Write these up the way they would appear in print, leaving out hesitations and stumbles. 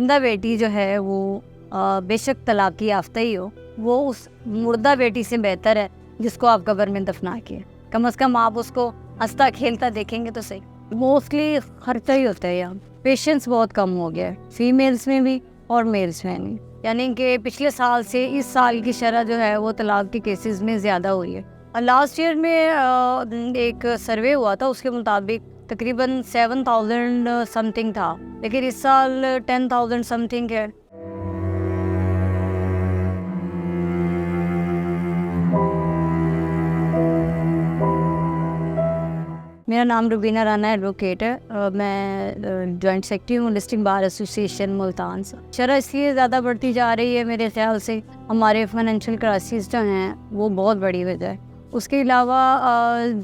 जिंदा बेटी जो है वो बेशक तलाक की याफ्ता ही हो, वो उस मुर्दा बेटी से बेहतर है जिसको आप कब्र में दफना के। कम से कम आप उसको हंसता खेलता देखेंगे तो सही। मोस्टली खर्चा ही होता है यहाँ, पेशेंस बहुत कम हो गया है फीमेल्स में भी और मेल्स में भी। यानी कि पिछले साल से इस साल की शरह जो है वो तलाक के केसेस में ज़्यादा हुई है। और लास्ट ईयर में एक सर्वे हुआ था, उसके मुताबिक तकरीबन 7,000 समथिंग था, लेकिन इस साल 10,000 समथिंग है। मेरा नाम रुबीना राना एडवोकेट है। मैं जॉइंट सेक्रेटरी हूँ लिस्टिंग बार एसोसिएशन मुल्तान से। शरह इसलिए ज़्यादा बढ़ती जा रही है मेरे ख्याल से हमारे फाइनेंशियल क्राइसिस जो हैं वो बहुत बड़ी वजह है। उसके अलावा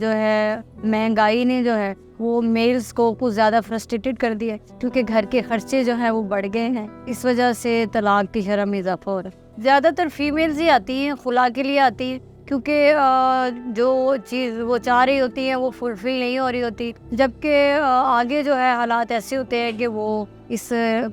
जो है महंगाई ने जो है वो मेल्स को कुछ ज़्यादा फ्रस्ट्रेटेड कर दिया है, क्योंकि घर के खर्चे जो हैं वो बढ़ गए हैं। इस वजह से तलाक की शरह में इजाफा हो रहा है। ज़्यादातर फीमेल्स ही आती हैं, खुला के लिए आती हैं, क्योंकि जो चीज़ वो चाह रही होती है वो फुलफिल नहीं हो रही होती, जबकि आगे जो है हालात ऐसे होते हैं कि वो इस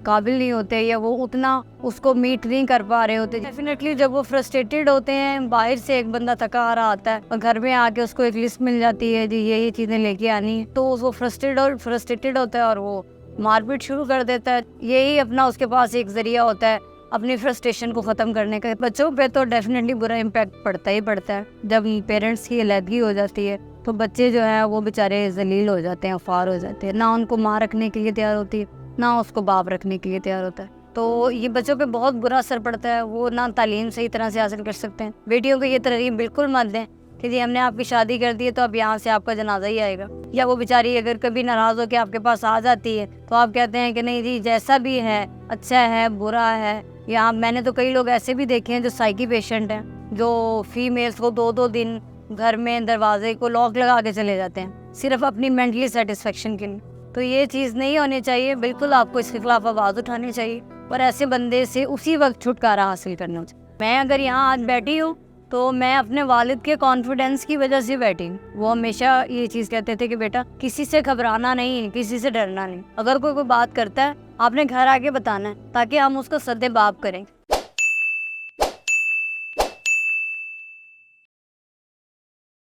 काबिल नहीं होते या वो उतना उसको मीट नहीं कर पा रहे होते। डेफिनेटली जब वो फ्रस्ट्रेटेड होते हैं, बाहर से एक बंदा थका आ रहा आता है और घर में आके उसको एक लिस्ट मिल जाती है जी ये चीज़ें लेके आनी है, तो वो फ्रस्ट्रेटेड होता है और वो मारपीट शुरू कर देता है। यही अपना उसके पास एक ज़रिया होता है अपनी फ्रस्ट्रेशन को ख़त्म करने का। बच्चों पे तो डेफिनेटली बुरा इम्पैक्ट पड़ता ही पड़ता है। जब पेरेंट्स की अलहदगी हो जाती है तो बच्चे जो है वो बेचारे जलील हो जाते हैं, फार हो जाते हैं। ना उनको माँ रखने के लिए तैयार होती है, ना उसको बाप रखने के लिए तैयार होता है। तो ये बच्चों पे बहुत बुरा असर पड़ता है। वो ना तालीम सही तरह से हासिल कर सकते हैं। बेटियों को ये तरजीह बिल्कुल मत दें कि जी हमने आपकी शादी कर दी है तो अब यहाँ से आपका जनाजा ही आएगा। या वो बेचारी अगर कभी नाराज़ हो के आपके पास आ जाती है तो आप कहते हैं कि नहीं जी जैसा भी है, अच्छा है बुरा है। या मैंने तो कई लोग ऐसे भी देखे हैं जो साइकी पेशेंट हैं, जो फीमेल्स को 2-2 दिन घर में दरवाजे को लॉक लगा के चले जाते हैं सिर्फ अपनी मेंटली सेटिस्फेक्शन के लिए। तो ये चीज़ नहीं होनी चाहिए। बिल्कुल आपको इसके खिलाफ आवाज़ उठानी चाहिए और ऐसे बंदे से उसी वक्त छुटकारा हासिल करना चाहिए। मैं अगर यहाँ आज बैठी हूँ तो मैं अपने वालिद के कॉन्फिडेंस की वजह से बैठी हूँ। वो हमेशा ये चीज़ कहते थे कि बेटा किसी से घबराना नहीं है, किसी से डरना नहीं। अगर कोई बात करता है आपने घर आके बताना है ताकि हम उसको सद्दे बाप करें।